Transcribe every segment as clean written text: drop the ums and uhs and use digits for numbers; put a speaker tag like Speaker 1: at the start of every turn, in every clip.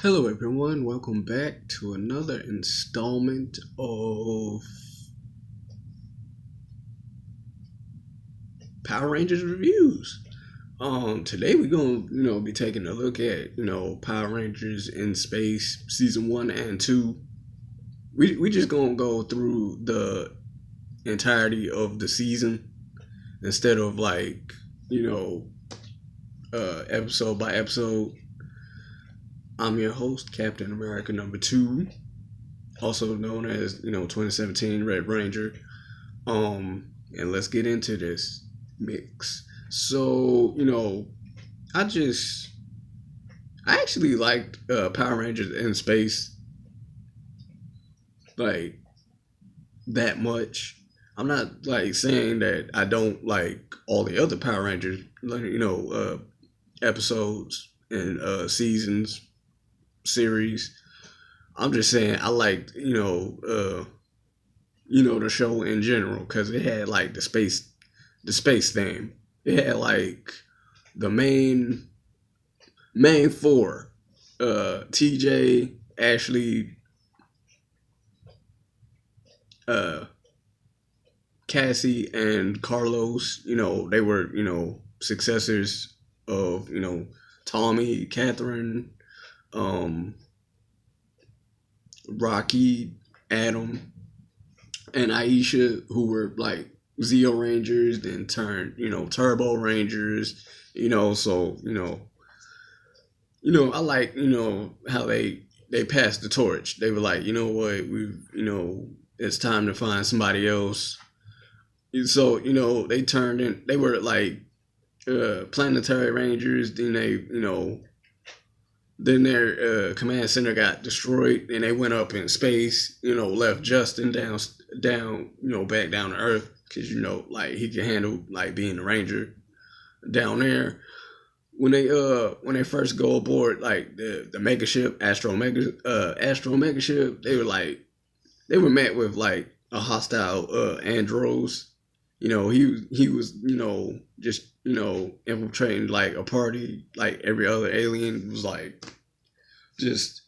Speaker 1: Hello, everyone. Welcome back to another installment of Power Rangers reviews. Today we're gonna, be taking a look at, Power Rangers in Space season 1 and 2. We just gonna go through the entirety of the season instead of you know, episode by episode. I'm your host, Captain America #2, also known as 2017 Red Ranger. And let's get into this mix. So I just I actually liked Power Rangers in Space like that much. I'm not like saying that I don't like all the other Power Rangers, episodes and seasons, series. I'm just saying I liked the show in general because it had like the space theme. It had like the main four, TJ, Ashley, uh Cassie, and Carlos. They were successors of Tommy, Catherine, um Rocky, Adam, and Aisha, who were like Zeo Rangers, then turned Turbo Rangers. So I like how they passed the torch. They were like, you know what, we it's time to find somebody else. So they turned in. They were like planetary rangers. Then they then their command center got destroyed, and they went up in space. Left Justin down, back down to Earth because like he could handle like being a ranger down there. When they first go aboard like the mega ship, Astro mega ship, they were met with like a hostile Andros. He was just infiltrating like a party like every other alien. Was like just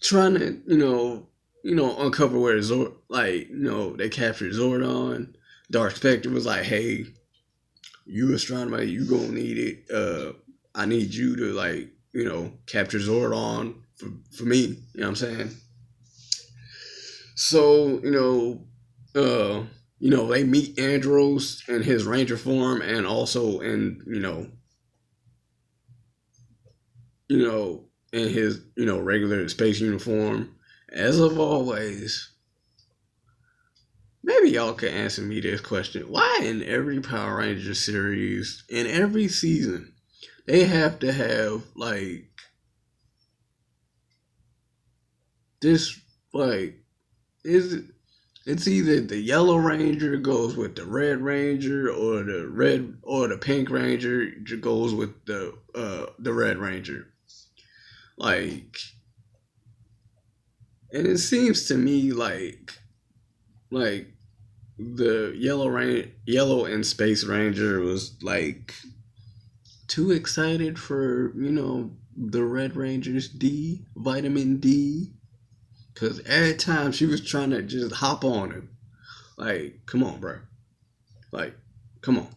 Speaker 1: trying to uncover where Zord, they captured Zordon. Dark Spectre was like, hey, you astronomer, you gonna need it. I need you to capture Zordon for me. You know what I'm saying? So they meet Andros in his ranger form, and also in in his regular space uniform. As of always, maybe y'all can answer me this question: why in every Power Ranger series, in every season, they have to have like this? Like, is it? It's either the Yellow Ranger goes with the Red Ranger, or the Pink Ranger goes with the Red Ranger. Like, and it seems to me like the Yellow and Space Ranger was like too excited for the Red Ranger's vitamin D, because every time she was trying to just hop on him. Like, come on, bro. Like, come on.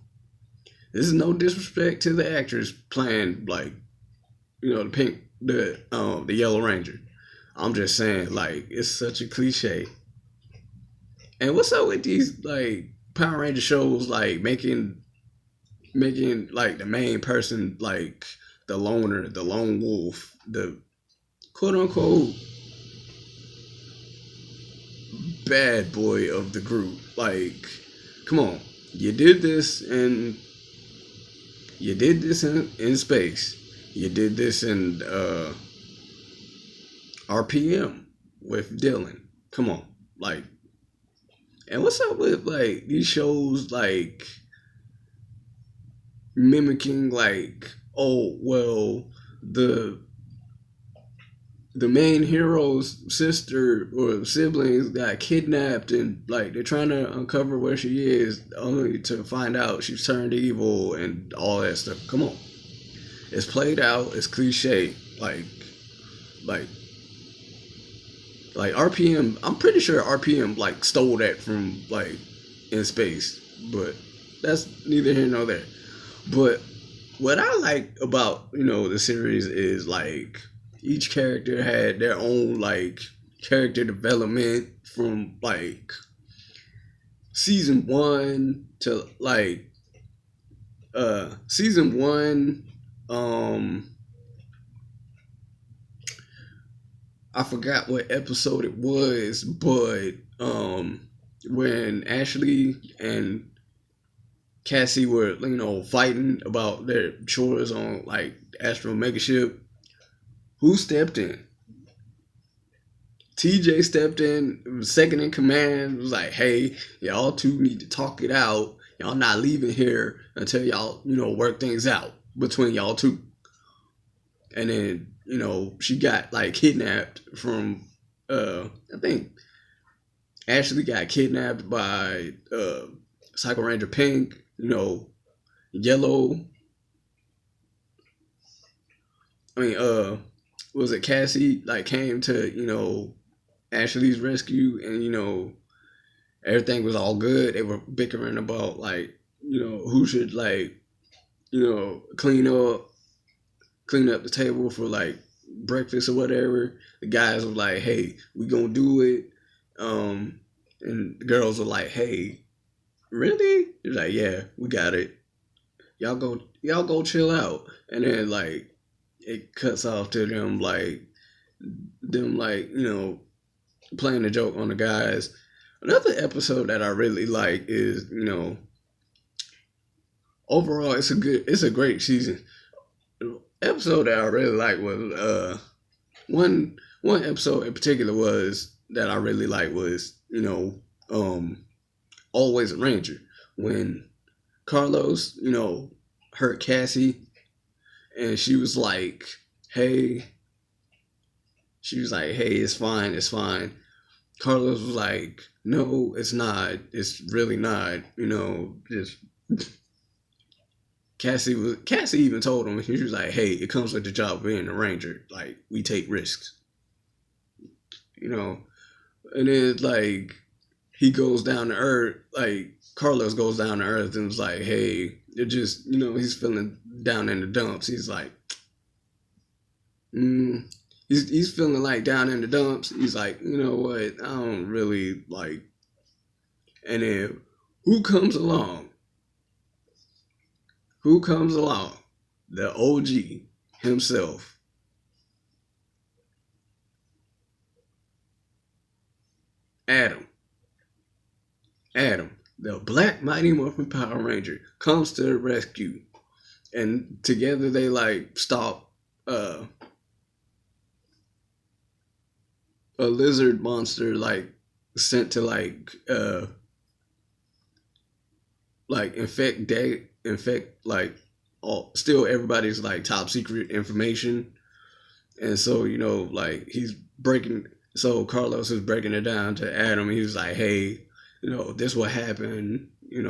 Speaker 1: This is no disrespect to the actress playing the Yellow Ranger. I'm just saying, like, it's such a cliche. And what's up with these like Power Ranger shows like making like the main person like the loner, the lone wolf, the quote unquote bad boy of the group? Like, come on. You did this in space. You did this in RPM with Dylan. Come on. Like, and what's up with like these shows like mimicking like, oh well, the main hero's sister or siblings got kidnapped, and like they're trying to uncover where she is, only to find out she's turned evil and all that stuff. Come on. It's played out, it's cliche. Like, like RPM. I'm pretty sure RPM like stole that from like in space, but that's neither here nor there. But what I like about the series is like each character had their own like character development from like season one to like season one. Um, I forgot what episode it was, but when Ashley and Cassie were fighting about their chores on like Astro Mega Ship, who stepped in? TJ stepped in, was second in command, was like, hey, y'all two need to talk it out. Y'all not leaving here until y'all, work things out between y'all two. And then, she got like kidnapped from I think Ashley got kidnapped by Psycho Ranger Pink, Yellow. I mean, was it Cassie like came to, Ashley's rescue, and everything was all good. They were bickering about like who should like clean up the table for like breakfast or whatever. The guys were like, "Hey, we gonna do it," and the girls were like, "Hey, really?" They're like, "Yeah, we got it. Y'all go chill out." And then like it cuts off to them like playing a joke on the guys. Another episode that I really like is overall it's a great season. The episode that I really like was one episode in particular was that I really like was Always a Ranger, when Carlos hurt Cassie, and she was like, hey, it's fine, it's fine. Carlos was like, no, it's not. It's really not. Just Cassie even told him. She was like, hey, it comes with the job of being a ranger. Like, we take risks. And then like he goes down to earth. Like Carlos goes down to earth and was like, hey, it just he's feeling down in the dumps. He's like, he's feeling like down in the dumps. He's like, you know what? I don't really like. And then who comes along? Who comes along? The OG himself. Adam. Adam, the Black Mighty Morphin Power Ranger, comes to the rescue. And together they like stop a lizard monster like sent to like infect like all still everybody's like top secret information. And so like he's breaking, so Carlos is breaking it down to Adam. He was like, hey, this what happened, I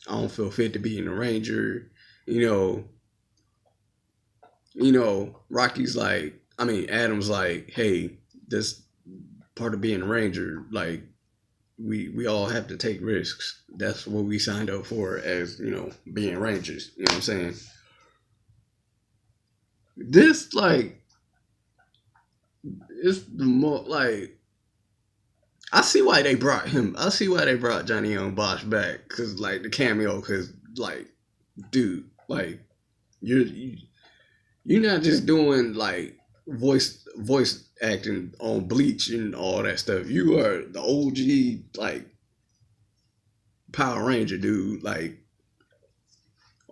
Speaker 1: don't feel fit to be in the Ranger. Rocky's like, I mean Adam's like, hey, this part of being a Ranger, like we all have to take risks. That's what we signed up for as, being Rangers. You know what I'm saying? This like it's the more like I see why they brought him. I see why they brought Johnny Young Bosch back, cause like the cameo, cause like, dude, like you're not just doing like voice acting on Bleach and all that stuff. You are the OG like Power Ranger, dude. Like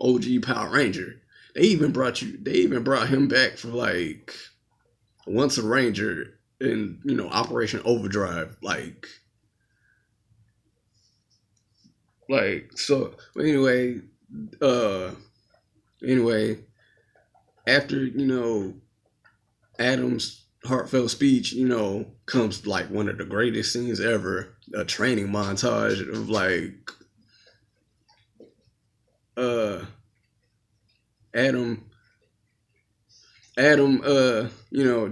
Speaker 1: OG Power Ranger. They even brought him back for like Once a Ranger in Operation Overdrive. Like so. Uh, anyway, after Adam's heartfelt speech, comes like one of the greatest scenes ever, a training montage of like uh Adam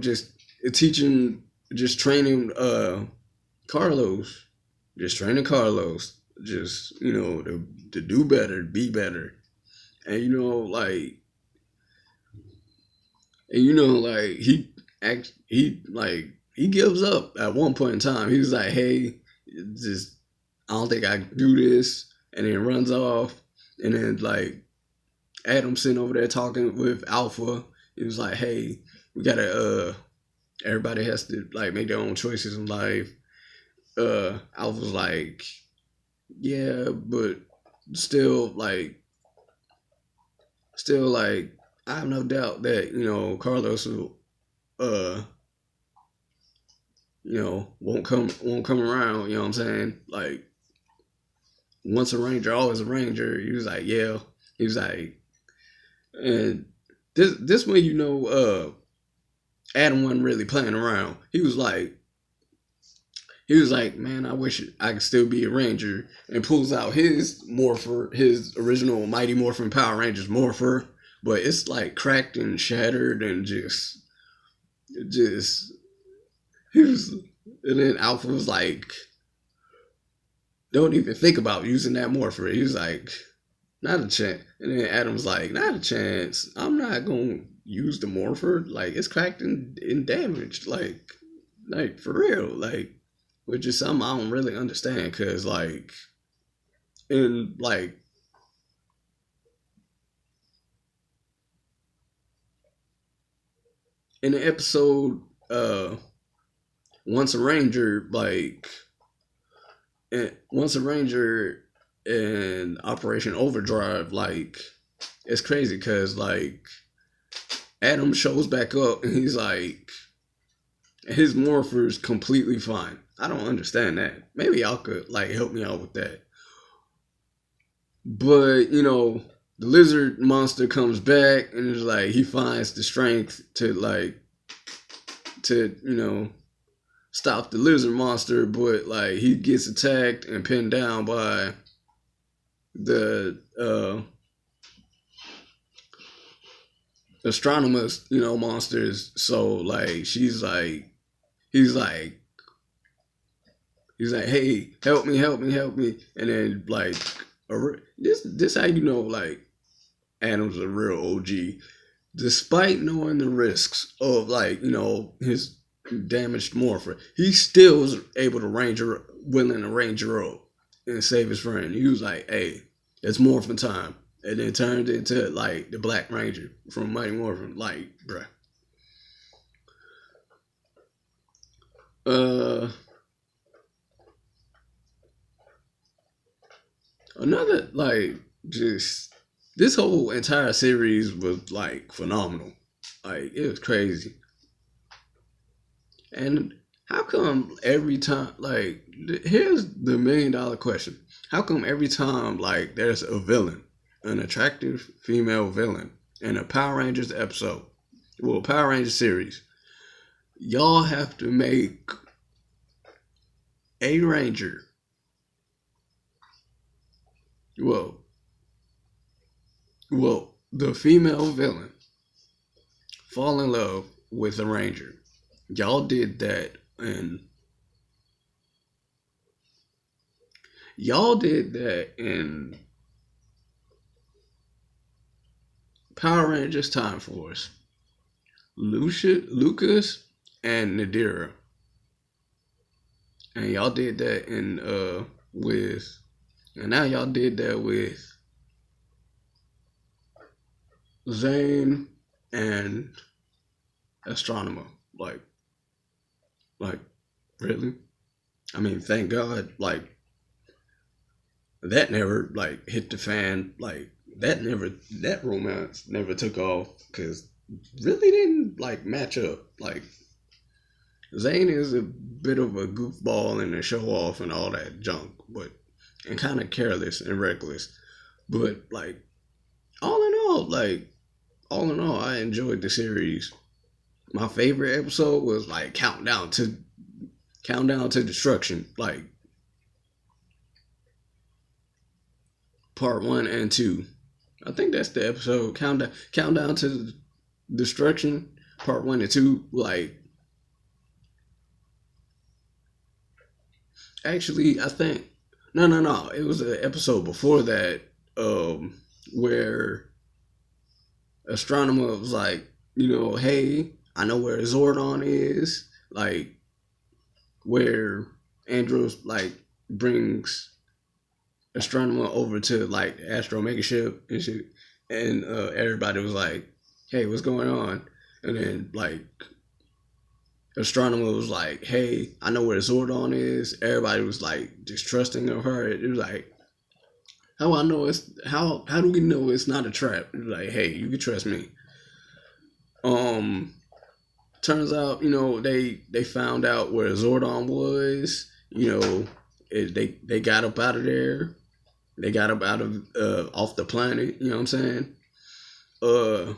Speaker 1: just teaching, just training Carlos, just training Carlos, just to do better, be better, and like he gives up at one point in time. He was like, "Hey, just I don't think I can do this," and then runs off, and then like Adam sitting over there talking with Alpha. He was like, "Hey, we gotta everybody has to like make their own choices in life." Alpha's like, "Yeah, but still like I have no doubt that Carlos will uh won't come around. You know what I'm saying? Like once a ranger, always a ranger." He was like, "Yeah." He was like, and this way Adam wasn't really playing around. He was like, "Man, I wish I could still be a ranger," and pulls out his morpher, his original Mighty Morphin Power Rangers morpher, but it's like cracked and shattered and just he was, and then Alpha was like, "Don't even think about using that morpher." He was like, "Not a chance." And then Adam's like, "Not a chance. I'm not gonna use the morpher. Like it's cracked and damaged. Like for real. Like." Which is something I don't really understand, cause in like in the episode once a ranger once a ranger in Operation Overdrive, like it's crazy because like Adam shows back up and he's like his morpher's completely fine. I don't understand that. Maybe y'all could like help me out with that. But the lizard monster comes back and it's like he finds the strength to stop the lizard monster, but like he gets attacked and pinned down by the astronomers, monsters. So like he's like "Hey, help me, help me, help me!" And then like this how like Adam's a real OG, despite knowing the risks of like his damaged morpher. He still was able to willing to ranger up and save his friend. He was like, "Hey, it's morphin' time," and then turned into like the Black Ranger from Mighty Morphin. Like, bruh. Uh, Another like just this whole entire series was like phenomenal. Like it was crazy. And how come every time like here's the $1,000,000 question. How come every time like there's a villain, an attractive female villain in a Power Rangers episode, well, Power Rangers series, y'all have to make a ranger, well, the female villain fall in love with a ranger. Y'all did that, and y'all did that in Power Rangers Time Force. Lucas and Nadira, and y'all did that in with, and now y'all did that with Zane and Astronomer. Like really? I mean, thank God, like that never like hit the fan. Like that romance never took off because really didn't like match up. Like Zane is a bit of a goofball and a show off and all that junk, but and kind of careless and reckless. But like all in all, I enjoyed the series. My favorite episode was like Countdown to Destruction, like part 1 and 2. I think that's the episode. Countdown to Destruction, part 1 and 2. Like Actually, I think no. It was an episode before that, where astronomer was like, hey, I know where Zordon is, like where Andros like brings astronomer over to like Astro Mega Ship and shit, and everybody was like, "Hey, what's going on?" And then like astronomer was like, "Hey, I know where Zordon is." Everybody was like distrusting of her. It was like, "How I know it's how do we know it's not a trap?" It was like, "Hey, you can trust me." Um, turns out they found out where Zordon was. They got up out of there. They got up out of off the planet. You know what I'm saying? Uh,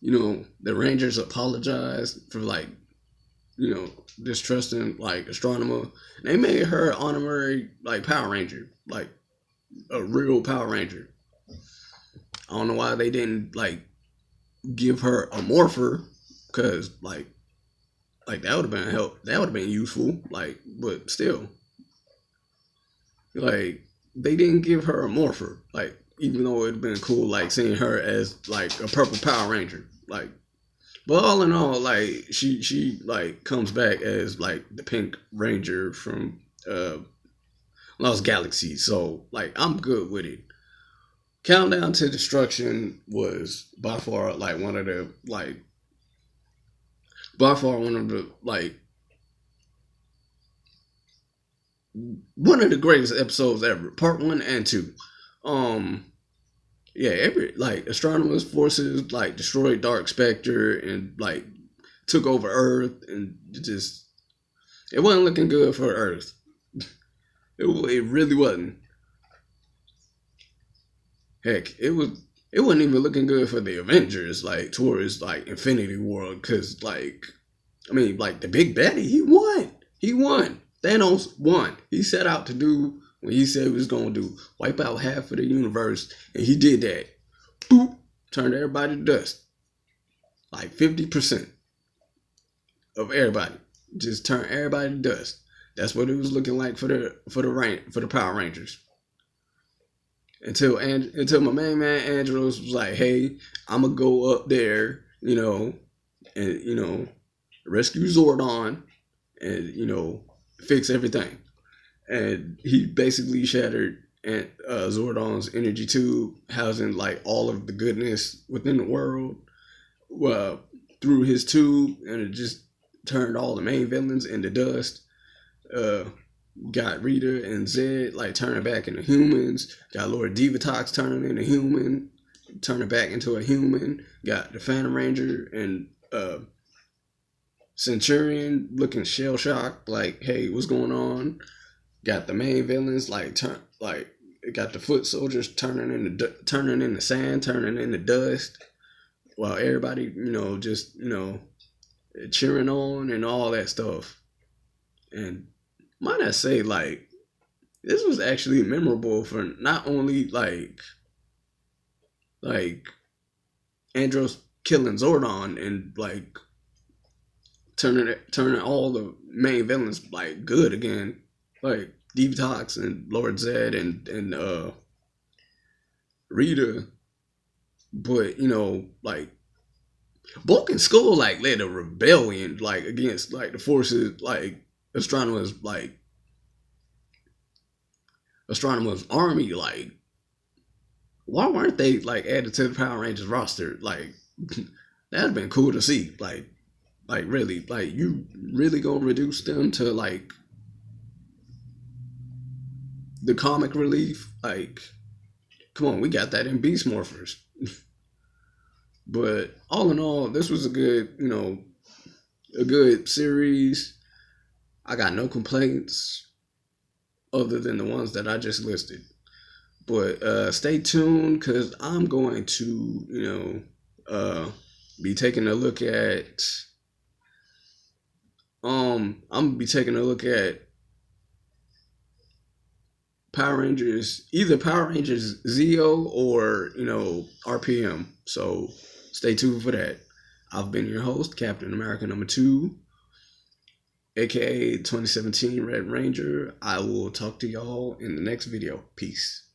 Speaker 1: the Rangers apologized for like distrusting like astronomer. They made her honorary like Power Ranger, like a real Power Ranger. I don't know why they didn't like give her a morpher, because like that would have been help. That would have been useful. Like, but still, like they didn't give her a morpher. Like, even though it'd been cool, like seeing her as like a purple Power Ranger. Like, but all in all, like she like comes back as like the Pink Ranger from Lost Galaxy. So like I'm good with it. Countdown to Destruction was by far one of the like one of the greatest episodes ever. Part one and two. Um yeah, every like astronomers forces like destroyed Dark Spectre and like took over Earth, and it wasn't looking good for Earth. It really wasn't. Heck, it wasn't even looking good for the Avengers, like towards like Infinity War, because like I mean like the big baddie, he won. He won. Thanos won. He set out to do what he said he was gonna do, wipe out half of the universe, and he did that. Boop, turned everybody to dust. Like 50% of everybody, just turned everybody to dust. That's what it was looking like for the Power Rangers. Until my main man Andros was like, "Hey, I'm gonna go up there, and rescue Zordon, and fix everything." And he basically shattered Zordon's energy tube, housing like all of the goodness within the world, through his tube, and it just turned all the main villains into dust. Uh, got Rita and Zed like turning back into humans. Got Lord Divatox turning into human, turning back into a human. Got the Phantom Ranger and Centurion looking shell shocked, like, "Hey, what's going on?" Got the main villains it got the foot soldiers turning into sand, turning into dust, while everybody just cheering on and all that stuff. And might I say, like, this was actually memorable for not only like Andros killing Zordon and like turning all the main villains like good again, like Detox and Lord Zed and Rita, but like Bulk and Skull like led a rebellion like against like the forces, like astronomers like astronomers army. Like, why weren't they like added to the Power Rangers roster? Like, that'd been cool to see. Like really, like you really gonna reduce them to like the comic relief? Like, come on, we got that in Beast Morphers. But all in all, this was a good series. I got no complaints other than the ones that I just listed. But stay tuned, because I'm going to, be taking a look at I'm gonna be taking a look at Power Rangers, either Power Rangers Zeo or RPM. So stay tuned for that. I've been your host, Captain America number 2. aka 2017 Red Ranger. I will talk to y'all in the next video. Peace.